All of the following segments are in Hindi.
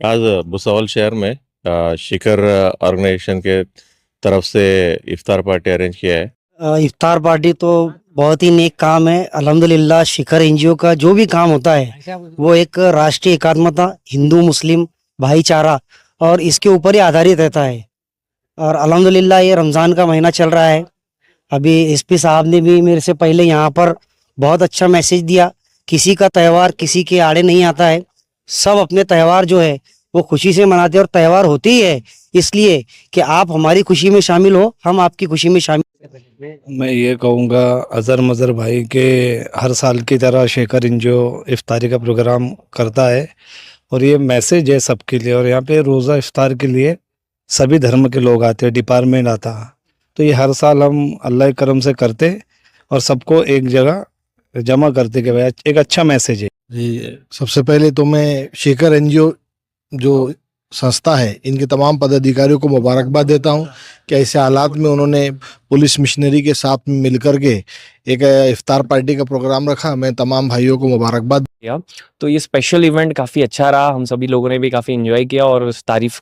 आज भुसावल शहर में शिखर ऑर्गेनाइजेशन के तरफ से इफ्तार पार्टी अरेंज किया है। इफ्तार पार्टी तो बहुत ही नेक काम है। अल्हम्दुलिल्लाह शिखर एनजीओ का जो भी काम होता है वो एक राष्ट्रीय एकात्मता, हिंदू मुस्लिम भाईचारा और इसके ऊपर ही आधारित रहता है। और अल्हम्दुलिल्लाह ये रमज़ान का महीना चल रहा है। अभी एसपी साहब ने भी मेरे से पहले यहाँ पर बहुत अच्छा मैसेज दिया। किसी का त्यौहार किसी के आड़े नहीं आता है। सब अपने त्यौहार जो है वो खुशी से मनाते हैं और त्यौहार होते ही है इसलिए कि आप हमारी खुशी में शामिल हो, हम आपकी खुशी में शामिल। मैं ये कहूँगा अज़र मज़र भाई के हर साल की तरह शेखर इंजो इफ्तारी का प्रोग्राम करता है और ये मैसेज है सबके लिए। और यहाँ पे रोज़ा इफ्तार के लिए सभी धर्म के लोग आते हैं, डिपार्टमेंट आता है। तो ये हर साल हम अल्लाह के करम से करते और सबको एक जगह जमा करते कि भाई एक अच्छा मैसेज है। जी, सबसे पहले तो मैं शेखर एनजीओ जो संस्था है इनके तमाम पदाधिकारियों को मुबारकबाद देता हूं कि ऐसे हालात में उन्होंने पुलिस मिशनरी के साथ में मिलकर के एक इफ्तार पार्टी का प्रोग्राम रखा। मैं तमाम भाइयों को मुबारकबाद। किया। तो ये स्पेशल इवेंट काफ़ी अच्छा रहा, हम सभी लोगों ने भी काफ़ी एंजॉय किया और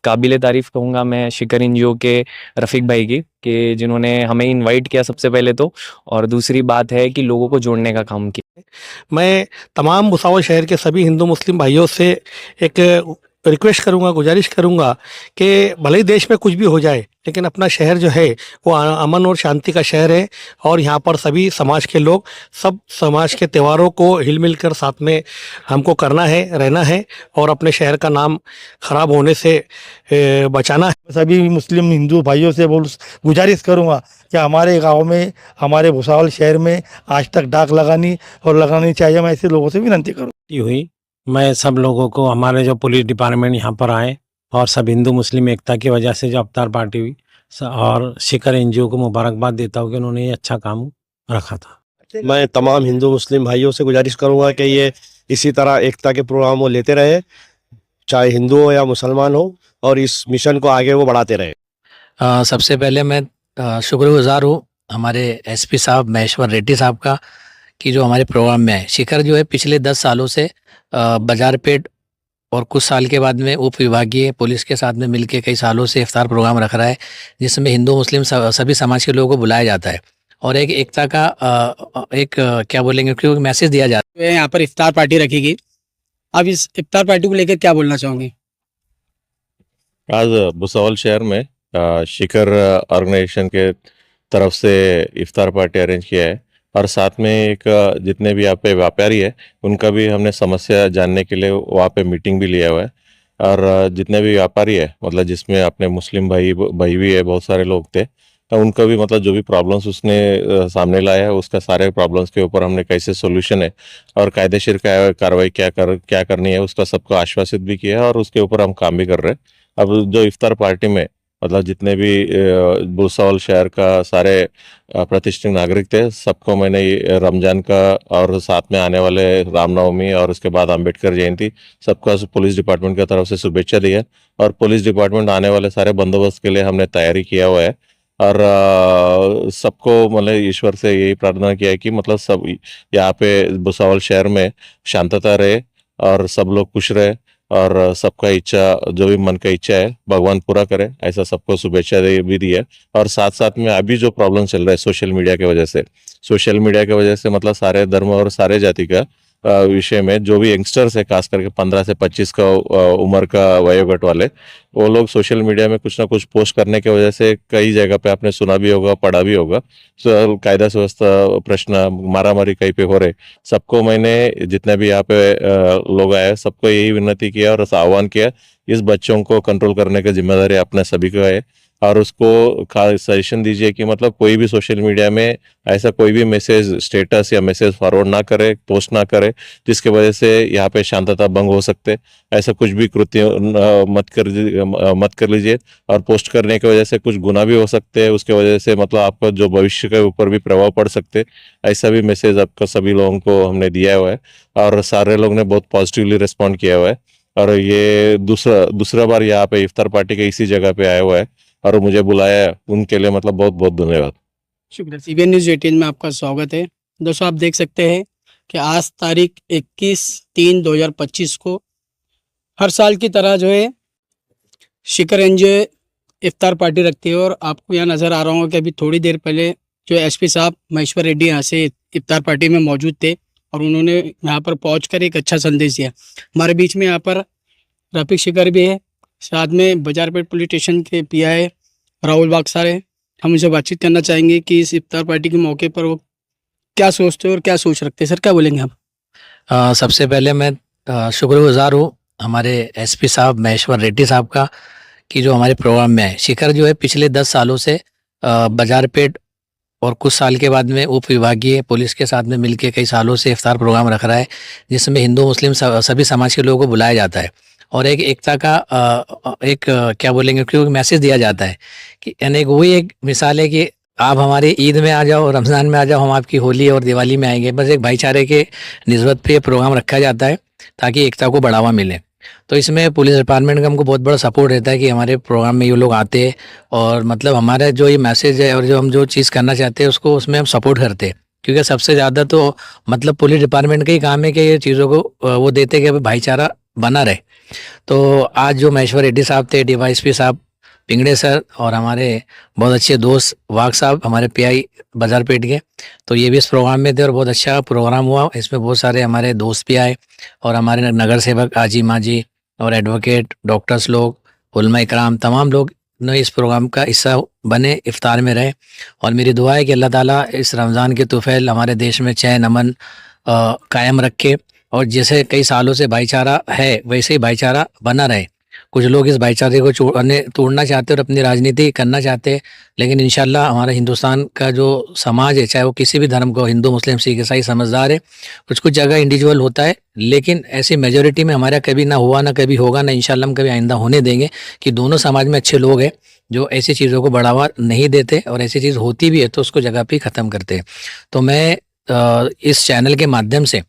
काबिल तारीफ़ कहूँगा मैं शिखर एनजीओ के रफ़ीक भाई की कि जिन्होंने हमें इनवाइट किया सबसे पहले तो, और दूसरी बात है कि लोगों को जोड़ने का काम किया। मैं तमाम भुसावल शहर के सभी हिंदू मुस्लिम भाइयों से एक रिक्वेस्ट करूंगा, गुजारिश करूंगा कि भले ही देश में कुछ भी हो जाए लेकिन अपना शहर जो है वो अमन और शांति का शहर है। और यहाँ पर सभी समाज के लोग, सब समाज के त्योहारों को हिल मिल कर साथ में हमको करना है, रहना है और अपने शहर का नाम खराब होने से बचाना है। सभी मुस्लिम हिंदू भाइयों से गुजारिश करूँगा कि हमारे गांव में, हमारे भुसावल शहर में आज तक डाक लगानी चाहिए। मैं ऐसे लोगों से विनती करूँ। हुई मैं सब लोगों को, हमारे जो पुलिस डिपार्टमेंट यहाँ पर आए और सब हिंदू मुस्लिम एकता की वजह से जो अवतार पार्टी हुई, और शिखर एनजीओ को मुबारकबाद देता हूँ कि उन्होंने ये अच्छा काम रखा था। मैं तमाम हिंदू मुस्लिम भाइयों से गुजारिश करूंगा कि ये इसी तरह एकता के प्रोग्राम वो लेते रहे, चाहे हिंदू हो या मुसलमान हो, और इस मिशन को आगे वो बढ़ाते रहे। सबसे पहले मैं शुक्रगुजार हूँ हमारे एसपी साहब महेश्वर रेड्डी साहब का कि जो हमारे प्रोग्राम में है। शिखर जो है पिछले 10 सालों से बाजारपेट और कुछ साल के बाद में उप विभागीय पुलिस के साथ में मिलके कई सालों से इफ्तार प्रोग्राम रख रहा है, जिसमें हिंदू मुस्लिम सभी समाज के लोगों को बुलाया जाता है और एक एकता का क्या बोलेंगे, क्योंकि मैसेज दिया जाता है। यहाँ पर इफ्तार पार्टी रखेगी, अब इस इफ्तार पार्टी को लेकर क्या बोलना चाहोगे? आज भुसावल शहर में शिखर ऑर्गेनाइजेशन के तरफ से इफ्तार पार्टी अरेंज किया है और साथ में एक जितने भी यहाँ पे व्यापारी है उनका भी हमने समस्या जानने के लिए वहाँ पे मीटिंग भी लिया हुआ है। और जितने भी व्यापारी है, मतलब जिसमें अपने मुस्लिम भाई भाई भी है, बहुत सारे लोग थे, तो उनका भी मतलब जो भी प्रॉब्लम्स उसने सामने लाया है उसका सारे प्रॉब्लम्स के ऊपर हमने कैसे सोल्यूशन है और कायदेशीर कार्रवाई क्या करनी है उसका सबको आश्वासित भी किया है और उसके ऊपर हम काम भी कर रहे हैं। अब जो इफ्तार पार्टी में मतलब जितने भी भुसावल शहर का सारे प्रतिष्ठित नागरिक थे, सबको मैंने रमजान का और साथ में आने वाले रामनवमी और उसके बाद अंबेडकर जयंती सबका पुलिस डिपार्टमेंट की तरफ से शुभेच्छा दी है। और पुलिस डिपार्टमेंट आने वाले सारे बंदोबस्त के लिए हमने तैयारी किया हुआ है और सबको मतलब ईश्वर से यही प्रार्थना किया है कि मतलब सब यहाँ पे भुसावल शहर में शांतता रहे और सब लोग खुश रहे और सबका इच्छा, जो भी मन का इच्छा है भगवान पूरा करे, ऐसा सबको शुभेच्छा भी दी है। और साथ साथ में अभी जो प्रॉब्लम चल रहा है सोशल मीडिया की वजह से मतलब सारे धर्म और सारे जाति का विषय में जो भी यंगस्टर्स है, खास करके 15 से 25 का उम्र का वयोगट वाले, वो लोग सोशल मीडिया में कुछ ना कुछ पोस्ट करने की वजह से कई जगह पे आपने सुना भी होगा, पढ़ा भी होगा, तो कायदा व्यवस्था प्रश्न, मारामारी कहीं पे हो रहे। सबको मैंने जितने भी यहाँ पे लोग आए सबको यही विनती किया और आह्वान किया, इस बच्चों को कंट्रोल करने की जिम्मेदारी अपने सभी का है और उसको सजेशन दीजिए कि मतलब कोई भी सोशल मीडिया में ऐसा कोई भी मैसेज, स्टेटस या मैसेज फॉरवर्ड ना करे, पोस्ट ना करे, जिसके वजह से यहाँ पे शांतता भंग हो सकते। ऐसा कुछ भी कृत्य मत कर लीजिए और पोस्ट करने की वजह से कुछ गुनाह भी हो सकते हैं, उसके वजह से मतलब आपका जो भविष्य के ऊपर भी प्रभाव पड़ सकते। ऐसा भी मैसेज आपका सभी लोगों को हमने दिया हुआ है और सारे लोग ने बहुत पॉजिटिवली रिस्पॉन्ड किया हुआ है। और ये दूसरा बार यहाँ पे इफ्तार पार्टी के इसी जगह पे आया हुआ है और मुझे बुलाया है, उनके लिए मतलब बहुत बहुत धन्यवाद। शुक्रिया। सीबीएन न्यूज़ 18 में आपका स्वागत है। दोस्तों, आप देख सकते हैं कि आज तारीख 21/3/2025 को हर साल की तरह जो है शिखर एनजीओ इफ्तार पार्टी रखती है और आपको यहाँ नज़र आ रहा होगा कि अभी थोड़ी देर पहले जो एसपी साहब महेश्वर रेड्डी यहाँ से इफ्तार पार्टी में मौजूद थे और उन्होंने यहाँ पर पहुंचकर एक अच्छा संदेश दिया। हमारे बीच में यहाँ पर रफीक शिखर भी है, साथ में बाजारपेट पुलिस स्टेशन के पीआई राहुल बागसार है। हम उनसे बातचीत करना चाहेंगे कि इस इफ्तार पार्टी के मौके पर वो क्या सोचते हैं और क्या सोच रखते हैं। सर क्या बोलेंगे आप? सबसे पहले मैं शुक्रगुजार हूँ हमारे एसपी साहब महेश्वर रेड्डी साहब का कि जो हमारे प्रोग्राम में है। शिखर जो है पिछले 10 सालों से बाजारपेट और कुछ साल के बाद में उप विभागीय पुलिस के साथ में मिलकर कई सालों से इफ्तार प्रोग्राम रख रहा है, जिसमें हिंदू मुस्लिम सभी समाज के लोगों को बुलाया जाता है और एक एकता का क्या बोलेंगे क्योंकि मैसेज दिया जाता है कि यानी वही एक मिसाल है कि आप हमारे ईद में आ जाओ, रमज़ान में आ जाओ, हम आपकी होली और दिवाली में आएंगे। बस एक भाईचारे के निस्बत पे ये प्रोग्राम रखा जाता है ताकि एकता को बढ़ावा मिले। तो इसमें पुलिस डिपार्टमेंट का हमको बहुत बड़ा सपोर्ट रहता है कि हमारे प्रोग्राम में ये लोग आते हैं और मतलब हमारा जो ये मैसेज है और जो हम जो चीज़ करना चाहते हैं उसको उसमें हम सपोर्ट करते हैं, क्योंकि सबसे ज़्यादा तो मतलब पुलिस डिपार्टमेंट का ही काम है कि ये चीज़ों को वो देते कि भाईचारा बना रहे। तो आज जो महेश्वर रेड्डी साहब थे, डीवाईएसपी साहब पिंगड़े सर और हमारे बहुत अच्छे दोस्त वाघ साहब हमारे पीआई बाजारपेट के, तो ये भी इस प्रोग्राम में थे और बहुत अच्छा प्रोग्राम हुआ। इसमें बहुत सारे हमारे दोस्त भी आए और हमारे नगर सेवक आजी माजी और एडवोकेट डॉक्टर्स लोग उलमा इकराम तमाम लोग ने इस प्रोग्राम का हिस्सा बने, इफ्तार में रहे। और मेरी दुआ है कि अल्लाह ताला इस रमज़ान के तुफ़ैल हमारे देश में चैन अमन कायम रखे और जैसे कई सालों से भाईचारा है वैसे ही भाईचारा बना रहे। कुछ लोग इस भाईचारे को तोड़ना चाहते हैं और अपनी राजनीति करना चाहते हैं, लेकिन इंशाल्लाह हमारा हिंदुस्तान का जो समाज है, चाहे वो किसी भी धर्म को, हिंदू मुस्लिम सिख ईसाई, समझदार है। कुछ कुछ जगह इंडिविजुअल होता है, लेकिन ऐसी मेजोरिटी में हमारा कभी ना हुआ, ना कभी होगा, ना इंशाल्लाह हम कभी आइंदा होने देंगे कि दोनों समाज में अच्छे लोग हैं जो ऐसी चीज़ों को बढ़ावा नहीं देते और ऐसी चीज़ होती भी है तो उसको जगह पे ख़त्म करते हैं। तो मैं इस चैनल के माध्यम से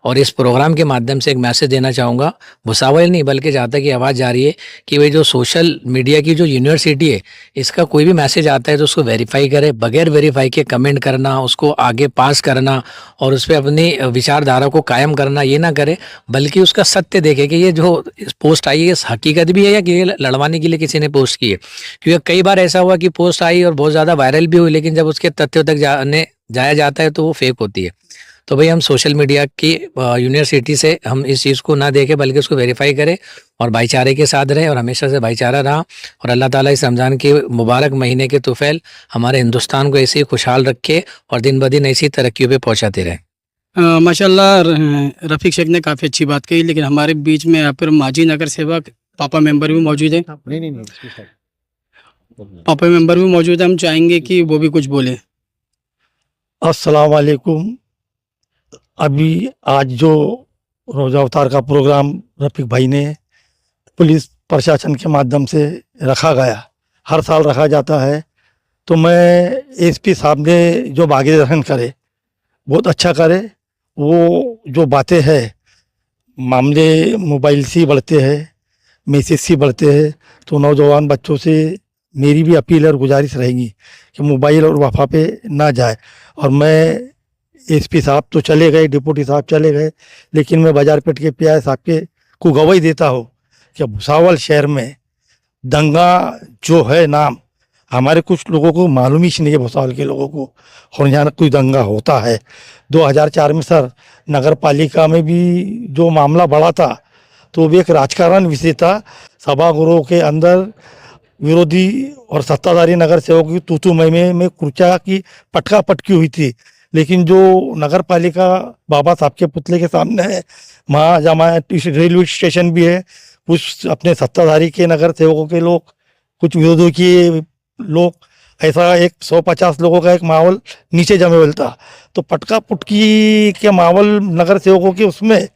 और इस प्रोग्राम के माध्यम से एक मैसेज देना चाहूँगा, भुसावल नहीं बल्कि जहाँ तक ये आवाज़ जा रही है कि भाई जो सोशल मीडिया की जो यूनिवर्सिटी है, इसका कोई भी मैसेज आता है तो उसको वेरीफाई करे, बगैर वेरीफाई के कमेंट करना, उसको आगे पास करना और उस पर अपनी विचारधारा को कायम करना ये ना करे, बल्कि उसका सत्य देखे कि ये जो पोस्ट आई है हकीकत भी है या कि ये लड़वाने के लिए किसी ने पोस्ट की है। क्योंकि कई बार ऐसा हुआ कि पोस्ट आई और बहुत ज़्यादा वायरल भी हुई, लेकिन जब उसके तथ्यों तक जाया जाता है तो वो फेक होती है। तो भाई हम सोशल मीडिया की यूनिवर्सिटी से हम इस चीज़ को ना देखें बल्कि उसको वेरीफाई करें और भाईचारे के साथ रहें और हमेशा से भाईचारा रहा और अल्लाह ताला इस रमज़ान के मुबारक महीने के तुफ़ैल हमारे हिंदुस्तान को ऐसे ही खुशहाल रखे और दिन ब दिन ऐसी तरक्कियों पे पहुंचाते रहें। माशाल्लाह रफीक शेख ने काफ़ी अच्छी बात कही, लेकिन हमारे बीच में यहाँ पर माजी नगर सेवक पापा मेंबर भी मौजूद है। पापा मेंबर भी मौजूद है, हम चाहेंगे कि वो भी कुछ बोले। अस्सलाम वालेकुम। अभी आज जो रोज़ा अवतार का प्रोग्राम रफीक भाई ने पुलिस प्रशासन के माध्यम से रखा गया, हर साल रखा जाता है, तो मैं एसपी साहब ने जो मार्गदर्शन करे बहुत अच्छा करे। वो जो बातें हैं, मामले मोबाइल से बढ़ते हैं, मैसेज से बढ़ते हैं, तो नौजवान बच्चों से मेरी भी अपील और गुजारिश रहेगी कि मोबाइल और वफा पे ना जाए। और मैं एसपी साहब तो चले गए, डिप्टी साहब चले गए, लेकिन मैं बाजारपेट के पीआई साहब के को गवाही देता हूँ कि भुसावल शहर में दंगा जो है नाम हमारे कुछ लोगों को मालूम ही नहीं है, भुसावल के लोगों को, और यहाँ कोई दंगा होता है। 2004 में सर नगर पालिका में भी जो मामला बढ़ा था तो भी एक राजकारण विषय था। सभागृह के अंदर विरोधी और सत्ताधारी नगर सेवक की तूतू में कुर्चा की पटका पटकी हुई थी, लेकिन जो नगर पालिका बाबा साहब के पुतले के सामने है, वहाँ जमा रेलवे स्टेशन भी है, कुछ अपने सत्ताधारी के नगर सेवकों के लोग, कुछ विरोधी के लोग, ऐसा एक 150 लोगों का एक माहौल नीचे जमे हुआ था। तो पटका पुटकी के माहौल नगर सेवकों के उसमें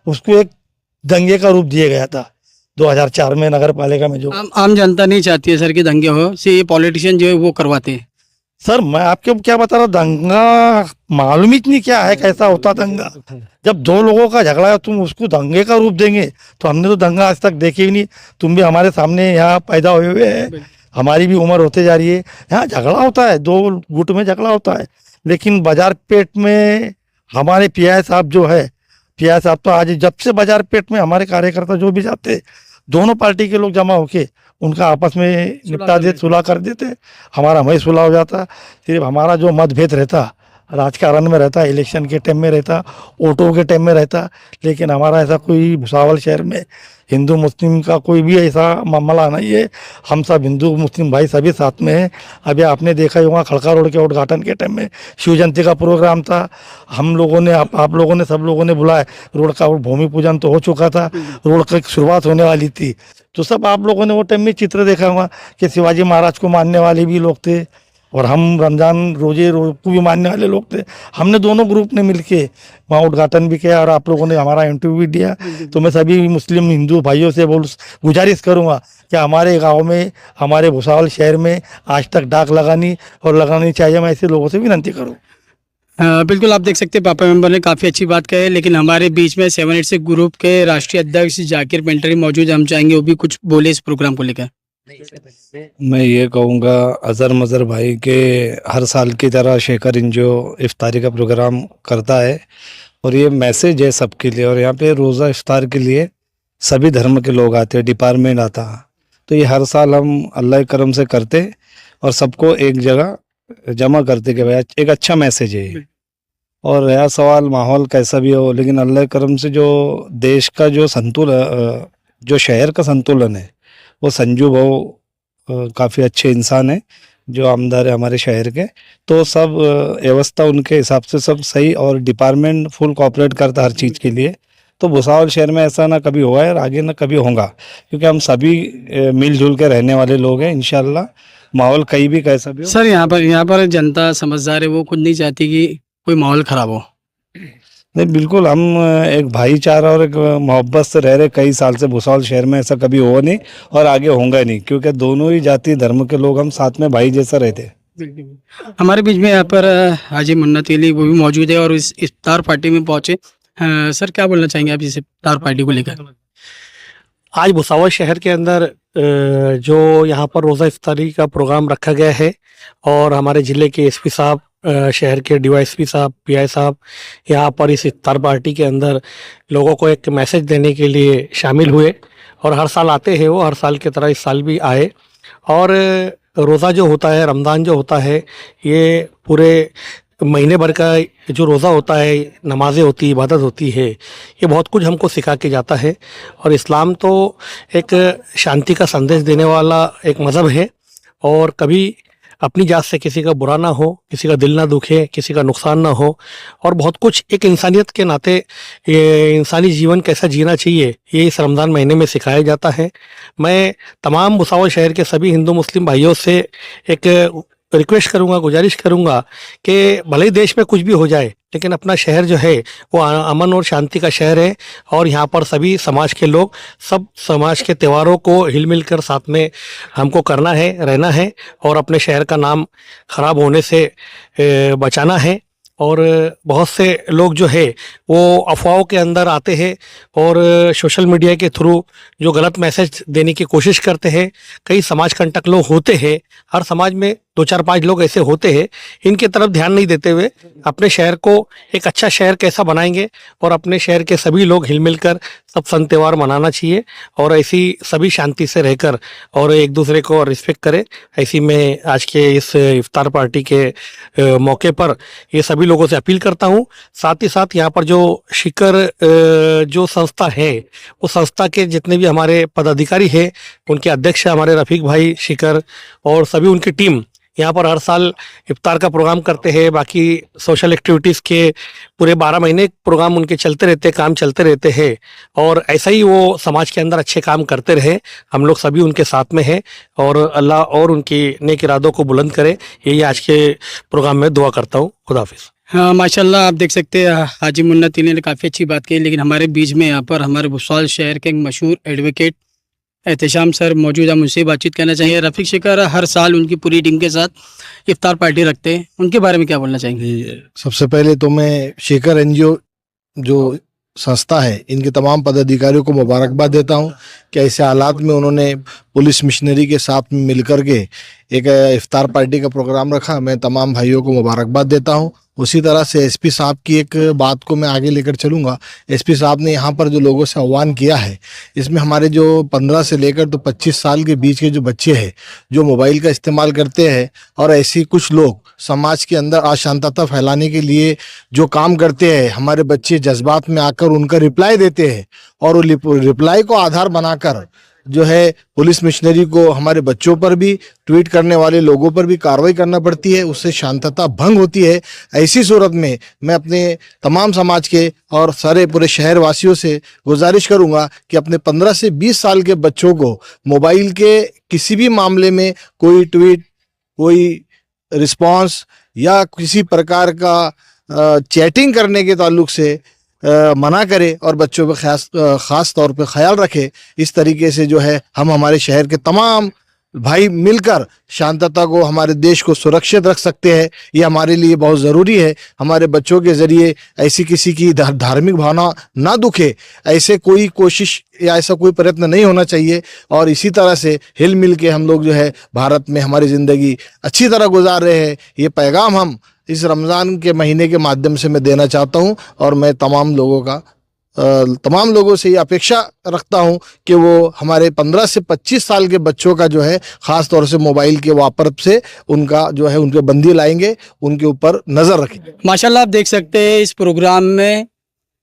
उसको एक दंगे का रूप दिया गया था 2004 में नगर पालिका में। जो आम जनता नहीं चाहती है सर कि दंगे हो, से ये पॉलिटिशियन जो है वो करवाते हैं। सर मैं आपको क्या बता रहा, दंगा मालूम ही नहीं क्या है, कैसा होता दंगा। जब दो लोगों का झगड़ा है तुम उसको दंगे का रूप देंगे, तो हमने तो दंगा आज तक देखे ही नहीं। तुम भी हमारे सामने यहाँ पैदा हुए हुए हैं, हमारी भी उम्र होते जा रही है, यहाँ झगड़ा होता है, दो गुट में झगड़ा होता है। लेकिन बाजारपेट में हमारे पीआई साहब जो है पिया साहब तो आज जब से बाजार पेट में हमारे कार्यकर्ता जो भी जाते, दोनों पार्टी के लोग जमा होके उनका आपस में निपटा देते, सुलह कर देते, हमारा वही सुलह हो जाता। सिर्फ हमारा जो मतभेद रहता राजकारण में रहता, इलेक्शन के टाइम में रहता, ऑटो के टाइम में रहता, लेकिन हमारा ऐसा कोई भुसावल शहर में हिंदू मुस्लिम का कोई भी ऐसा मामला नहीं है। हम सब हिंदू मुस्लिम भाई सभी साथ में हैं। अभी आपने देखा ही होगा खड़का रोड के उद्घाटन के टाइम में शिव जयंती का प्रोग्राम था, हम लोगों ने आप लोगों ने सब लोगों ने बुलाया, रोड का भूमि पूजन तो हो चुका था, रोड की शुरुआत होने वाली थी, तो सब आप लोगों ने वो टाइम में चित्र देखा होगा कि शिवाजी महाराज को मानने वाले भी लोग थे और हम रमजान रोजे को भी मानने वाले लोग थे। हमने दोनों ग्रुप ने मिलके वहाँ उद्घाटन भी किया और आप लोगों ने हमारा इंटरव्यू भी दिया। तो मैं सभी मुस्लिम हिंदू भाइयों से गुजारिश करूँगा कि हमारे गांव में, हमारे भुसावल शहर में आज तक डाक लगानी चाहिए। मैं ऐसे लोगों से विनती करूँ। बिल्कुल, आप देख सकते हैं पापा मेंबर ने काफ़ी अच्छी बात कही है, लेकिन हमारे बीच में 786 ग्रुप के राष्ट्रीय अध्यक्ष जाकिर पेंटरी मौजूद है। हम चाहेंगे वो भी कुछ बोले इस प्रोग्राम को लेकर। मैं ये कहूँगा अज़र मज़र भाई के हर साल की तरह शेखर एनजीओ इफ्तारी का प्रोग्राम करता है और ये मैसेज है सबके लिए। और यहाँ पे रोज़ा इफ्तार के लिए सभी धर्म के लोग आते हैं, डिपार्टमेंट आता, तो ये हर साल हम अल्लाह के करम से करते और सबको एक जगह जमा करते कि भाई एक अच्छा मैसेज है ये। और रहा सवाल माहौल कैसा भी हो, लेकिन अल्लाह के करम से जो देश का जो संतुलन, जो शहर का संतुलन है, वो संजू भाऊ काफ़ी अच्छे इंसान है जो आमदार है हमारे शहर के। तो सब व्यवस्था उनके हिसाब से सब सही और डिपार्टमेंट फुल कोऑपरेट करता हर चीज़ के लिए। तो भुसावल शहर में ऐसा ना कभी हुआ है और आगे ना कभी होगा, क्योंकि हम सभी मिलजुल के रहने वाले लोग हैं इंशाल्लाह। माहौल कहीं भी कैसा भी हो। सर, यहाँ पर जनता समझदार है, वो खुद नहीं चाहती कि कोई माहौल ख़राब हो। नहीं, बिल्कुल हम एक भाईचारा और एक मोहब्बत से रह रहे कई साल से भुसावल शहर में। ऐसा कभी हुआ नहीं और आगे होगा नहीं, क्योंकि दोनों ही जाति धर्म के लोग हम साथ में भाई जैसा रहते हैं। हमारे बीच में यहाँ पर हाजी मुन्नत अली वो भी मौजूद है और इस इफ्तार पार्टी में पहुँचे। सर, क्या बोलना चाहेंगे आप इस इफ्तार पार्टी को लेकर? आज भुसावल शहर के अंदर जो यहाँ पर रोज़ा इफ्तारी का प्रोग्राम रखा गया है और हमारे ज़िले के एसपी साहब, शहर के डीवाईएसपी साहब, पीआई साहब यहाँ पर इस इफ्तार पार्टी के अंदर लोगों को एक मैसेज देने के लिए शामिल हुए और हर साल आते हैं वो, हर साल की तरह इस साल भी आए। और रोज़ा जो होता है, रमज़ान जो होता है, ये पूरे महीने भर का जो रोज़ा होता है, नमाज़ें होती है, इबादत होती है, ये बहुत कुछ हमको सिखा के जाता है। और इस्लाम तो एक शांति का संदेश देने वाला एक मज़हब है और कभी अपनी जात से किसी का बुरा ना हो, किसी का दिल ना दुखे, किसी का नुकसान ना हो, और बहुत कुछ एक इंसानियत के नाते ये इंसानी जीवन कैसा जीना चाहिए ये इस रमज़ान महीने में सिखाया जाता है। मैं तमाम भुसावल शहर के सभी हिंदू मुस्लिम भाइयों से एक रिक्वेस्ट करूंगा, गुजारिश करूंगा कि भले ही देश में कुछ भी हो जाए, लेकिन अपना शहर जो है वो अमन और शांति का शहर है और यहाँ पर सभी समाज के लोग, सब समाज के त्योहारों को हिल मिल कर साथ में हमको करना है, रहना है और अपने शहर का नाम खराब होने से बचाना है। और बहुत से लोग जो है वो अफवाहों के अंदर आते हैं और सोशल मीडिया के थ्रू जो गलत मैसेज देने की कोशिश करते हैं। कई समाज कंटक लोग होते हैं, हर समाज में 2-4-5 लोग ऐसे होते हैं, इनके तरफ ध्यान नहीं देते हुए अपने शहर को एक अच्छा शहर कैसा बनाएंगे और अपने शहर के सभी लोग हिल मिल कर सब सन त्यौहार मनाना चाहिए और ऐसी सभी शांति से रहकर और एक दूसरे को रिस्पेक्ट करें। ऐसी मैं आज के इस इफ्तार पार्टी के मौके पर ये सभी लोगों से अपील करता हूँ। साथ ही साथ यहाँ पर जो शिकर जो संस्था है, वो संस्था के जितने भी हमारे पदाधिकारी हैं, उनके अध्यक्ष हमारे रफीक भाई शिकर और सभी उनकी टीम यहाँ पर हर साल इफ्तार का प्रोग्राम करते हैं। बाकी सोशल एक्टिविटीज़ के पूरे 12 महीने प्रोग्राम उनके चलते रहते, काम चलते रहते हैं और ऐसा ही वो समाज के अंदर अच्छे काम करते रहे। हम लोग सभी उनके साथ में हैं और अल्लाह और उनकी नेक इरादों को बुलंद करे, यही आज के प्रोग्राम में दुआ करता हूँ। खुदा हाफिज़। हाँ, माशाल्लाह, आप देख सकते हैं हाजी मुन्नत अली ने काफ़ी अच्छी बात की, लेकिन हमारे बीच में यहाँ पर हमारे भुसावल शहर के एक मशहूर एडवोकेट एहतशाम सर मौजूद है, मुझसे बातचीत करना चाहिए। रफ़ीक शिकर हर साल उनकी पूरी टीम के साथ इफ्तार पार्टी रखते हैं, उनके बारे में क्या बोलना चाहेंगे? सबसे पहले तो मैं शेखर एनजीओ जो संस्था है, इनके तमाम पदाधिकारियों को मुबारकबाद देता हूं कि ऐसे हालात में उन्होंने पुलिस मिशनरी के साथ में मिलकर के एक इफ्तार पार्टी का प्रोग्राम रखा। मैं तमाम भाइयों को मुबारकबाद देता हूं। उसी तरह से एसपी साहब की एक बात को मैं आगे लेकर चलूंगा। एसपी साहब ने यहाँ पर जो लोगों से आह्वान किया है, इसमें हमारे जो 15 से लेकर तो 25 साल के बीच के जो बच्चे हैं जो मोबाइल का इस्तेमाल करते हैं और ऐसी कुछ लोग समाज के अंदर अशांतता फैलाने के लिए जो काम करते हैं, हमारे बच्चे जज्बात में आकर उनका रिप्लाई देते हैं और वो रिप्लाई को आधार बनाकर जो है पुलिस मिशनरी को हमारे बच्चों पर भी, ट्वीट करने वाले लोगों पर भी कार्रवाई करना पड़ती है, उससे शांतता भंग होती है। ऐसी सूरत में मैं अपने तमाम समाज के और सारे पूरे शहर वासियों से गुजारिश करूंगा कि अपने 15 से 20 साल के बच्चों को मोबाइल के किसी भी मामले में कोई ट्वीट, कोई रिस्पॉन्स या किसी प्रकार का चैटिंग करने के ताल्लुक से मना करे और बच्चों पे खास तौर पे ख्याल रखे। इस तरीके से जो है हम हमारे शहर के तमाम भाई मिलकर शांतता को, हमारे देश को सुरक्षित रख सकते हैं। ये हमारे लिए बहुत ज़रूरी है। हमारे बच्चों के ज़रिए ऐसी किसी की धार्मिक भावना ना दुखे, ऐसे कोई कोशिश या ऐसा कोई प्रयत्न नहीं होना चाहिए। और इसी तरह से हिल मिल के हम लोग जो है भारत में हमारी ज़िंदगी अच्छी तरह गुजार रहे हैं। ये पैगाम हम इस रमज़ान के महीने के माध्यम से मैं देना चाहता हूँ और मैं तमाम लोगों से ये अपेक्षा रखता हूँ कि वो हमारे 15 से 25 साल के बच्चों का जो है ख़ास तौर से मोबाइल के वापर से उनका जो है उनके बंदी लाएंगे, उनके ऊपर नज़र रखेंगे। माशाल्लाह आप देख सकते हैं इस प्रोग्राम में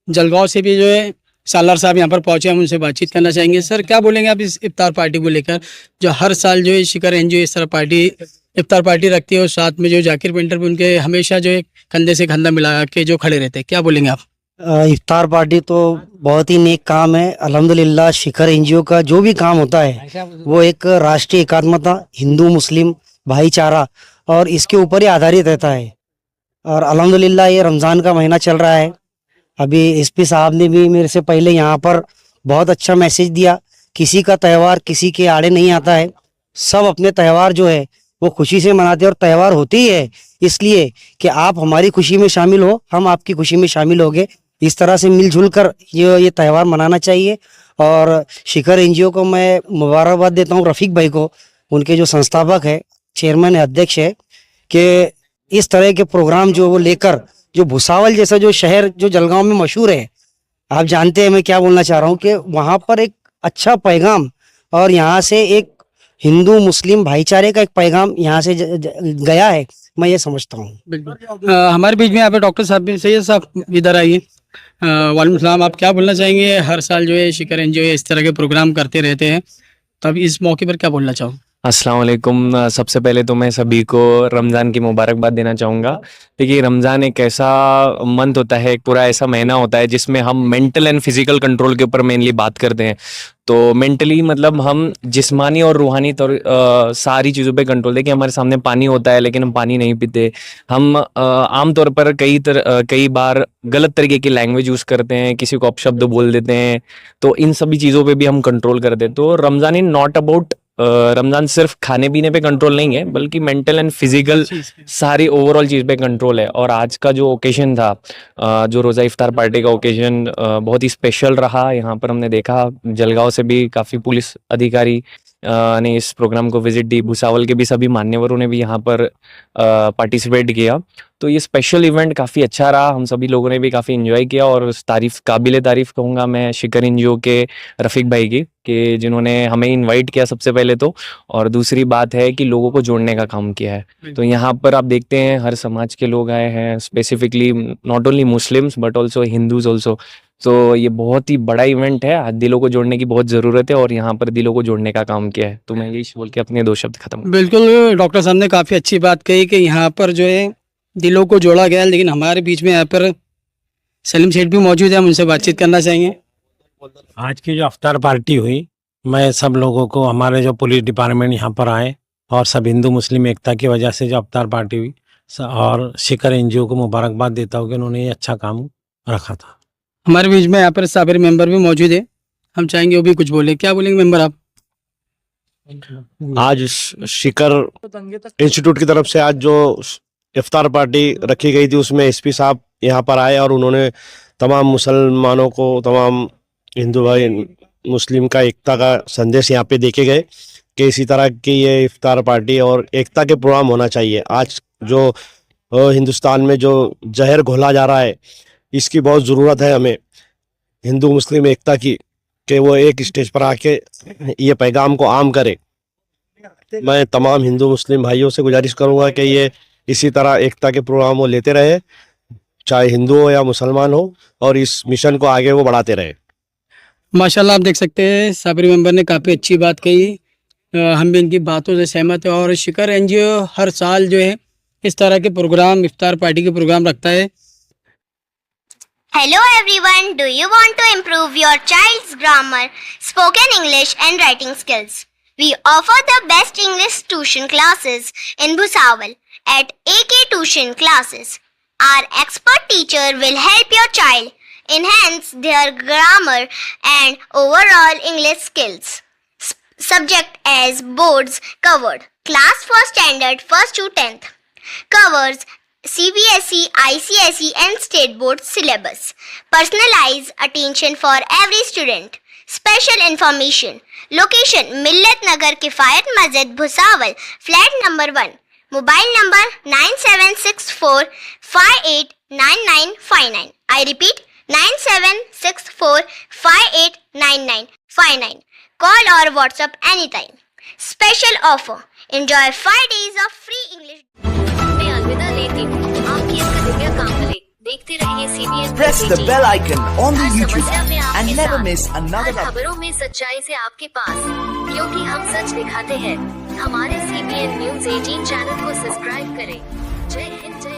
जलगांव से भी जो है सालार साहब यहाँ पर पहुंचे। हम उनसे बातचीत करना चाहेंगे। सर, क्या बोलेंगे आप इस इफ्तार पार्टी को लेकर, जो हर साल जो है शिखर एनजीओ इस तरह इफ्तार पार्टी रखती है और साथ में जो जाकिर पेंटर भी उनके हमेशा जो है कंधे से कंधा मिला के जो खड़े रहते हैं, क्या बोलेंगे आप? इफ्तार पार्टी तो बहुत ही नेक काम है। अल्हम्दुलिल्लाह शिखर एनजीओ का जो भी काम होता है वो एक राष्ट्रीय एकात्मता, हिंदू मुस्लिम भाईचारा और इसके ऊपर ही आधारित रहता है। और अल्हम्दुलिल्लाह ये रमज़ान का महीना चल रहा है। अभी एसपी साहब ने भी मेरे से पहले यहाँ पर बहुत अच्छा मैसेज दिया, किसी का त्यौहार किसी के आड़े नहीं आता है। सब अपने त्यौहार जो है वो खुशी से मनाते हैं और त्यौहार होते ही है इसलिए कि आप हमारी खुशी में शामिल हो, हम आपकी खुशी में शामिल होंगे। इस तरह से मिलजुल कर ये त्यौहार मनाना चाहिए। और शिखर एनजीओ को मैं मुबारकबाद देता हूँ, रफ़ीक भाई को, उनके जो संस्थापक है, चेयरमैन है, अध्यक्ष है, कि इस तरह के प्रोग्राम जो वो लेकर, जो भुसावल जैसा जो शहर जो जलगांव में मशहूर है, आप जानते हैं मैं क्या बोलना चाह रहा हूँ, कि वहाँ पर एक अच्छा पैगाम और यहाँ से एक हिंदू मुस्लिम भाईचारे का एक पैगाम यहाँ से गया है, मैं ये समझता हूँ। बिल्कुल। हमारे बीच में यहाँ पे डॉक्टर साहब भी, सैयद साहब इधर आइए। वालेकुम सलाम। आप क्या बोलना चाहेंगे? हर साल जो है शिखर एनजीओ इस तरह के प्रोग्राम करते रहते हैं, तब इस मौके पर क्या बोलना चाहूँ? अस्सलाम वालेकुम। सबसे पहले तो मैं सभी को रमज़ान की मुबारकबाद देना चाहूँगा। देखिए, रमज़ान एक ऐसा मंथ होता है, एक पूरा ऐसा महीना होता है जिसमें हम मेंटल एंड फिजिकल कंट्रोल के ऊपर मेनली बात करते हैं। तो मेंटली मतलब हम जिस्मानी और रूहानी तौर सारी चीज़ों पे कंट्रोल। देखिए, हमारे सामने पानी होता है लेकिन हम पानी नहीं पीते। हम आम तौर पर कई बार गलत तरीके की लैंग्वेज यूज़ करते हैं, किसी को अपशब्द बोल देते हैं। तो इन सभी चीज़ों पे भी हम कंट्रोल करते हैं। तो Ramzan is not about Ramzan सिर्फ खाने पीने पे कंट्रोल नहीं है, बल्कि मेंटल एंड फिजिकल सारी ओवरऑल चीज़ पे कंट्रोल है। और आज का जो ओकेजन था, जो रोज़ा इफ्तार पार्टी का ओकेजन बहुत ही स्पेशल रहा। यहाँ पर हमने देखा जलगांव से भी काफ़ी पुलिस अधिकारी ने इस प्रोग्राम को विजिट दी, भुसावल के भी सभी मान्यवरों ने भी यहाँ पर पार्टिसिपेट किया। तो ये स्पेशल इवेंट काफ़ी अच्छा रहा, हम सभी लोगों ने भी काफ़ी इन्जॉय किया। और काबिल तारीफ़ कहूँगा मैं शिखर एनजीओ के रफ़ीक भाई की, कि जिन्होंने हमें इनवाइट किया सबसे पहले तो, और दूसरी बात है कि लोगों को जोड़ने का काम किया है। तो यहाँ पर आप देखते हैं हर समाज के लोग आए हैं, specifically not only Muslims but also Hindus also. तो ये बहुत ही बड़ा इवेंट है, दिलों को जोड़ने की बहुत ज़रूरत है और यहाँ पर दिलों को जोड़ने का काम किया है। तो मैं यही बोल के अपने 2 शब्द खत्म। बिल्कुल, डॉक्टर साहब ने काफ़ी अच्छी बात कही कि यहाँ पर जो है दिलों को जोड़ा गया। लेकिन हमारे बीच में यहाँ पर सलीम सेठ भी मौजूद है, हम उनसे बातचीत करना चाहेंगे। आज की जो अफ्तार पार्टी हुई, मैं सब लोगों को, हमारे जो पुलिस डिपार्टमेंट यहाँ पर आए और सब हिंदू मुस्लिम एकता की वजह से जो अफ्तार पार्टी हुई, और शिखर एनजीओ को मुबारकबाद देता हूँ कि उन्होंने ये अच्छा काम रखा था। हमारे बीच में यहाँ पर साबिर मेंबर भी मौजूद है, हम चाहेंगे वो भी कुछ बोले। क्या बोलेंगे मेंबर आप? आज शिखर इंस्टीट्यूट की तरफ से आज जो इफ्तार पार्टी रखी गई थी, उसमें एसपी साहब यहाँ पर आए और उन्होंने तमाम मुसलमानों को, तमाम हिंदू भाई मुस्लिम का एकता का संदेश यहाँ पे देखे गए। कि इसी तरह की ये इफ्तार पार्टी और एकता के प्रोग्राम होना चाहिए। आज जो हिंदुस्तान में जो जहर घोला जा रहा है, इसकी बहुत ज़रूरत है हमें हिंदू मुस्लिम एकता की, कि वो एक स्टेज पर आके ये पैगाम को आम करे। मैं तमाम हिंदू मुस्लिम भाइयों से गुजारिश करूंगा कि ये इसी तरह एकता के प्रोग्राम वो लेते रहे, चाहे हिंदू हो या मुसलमान हो, और इस मिशन को आगे वो बढ़ाते रहे। माशाल्लाह, आप देख सकते हैं साबरी मेंबर ने काफ़ी अच्छी बात कही। हम भी इनकी बातों से सहमत हैं। और शिखर एनजीओ हर साल जो है इस तरह के प्रोग्राम, इफ्तार पार्टी के प्रोग्राम रखता है। Hello everyone, do you want to improve your child's grammar, spoken English and writing skills? We offer the best English tuition classes in Bhusawal at AK Tuition Classes. Our expert teacher will help your child enhance their grammar and overall English skills. Subject as boards covered. Class for standard 1st to 10th. Covers CBSE, ICSE and State Board syllabus. Personalized attention for every student. Special information. Location Millat Nagar Kifayat Masjid Bhusawal, flat number 1. Mobile number 9764589959. I repeat 9764589959. Call or WhatsApp anytime. Special offer. Enjoy 5 days of free English. मैं अलविदा लेती हूँ। आपकी इसका दिव्य काम मिले। देखते रहिए CBN। Press the bell icon on the her YouTube समस्या में app आपके and never साथ। miss another हर खबरों में सच्चाई से आपके पास, क्योंकि हम सच दिखाते हैं। हमारे CBN News 18 चैनल को सब्सक्राइब करें। जय हिंद, जय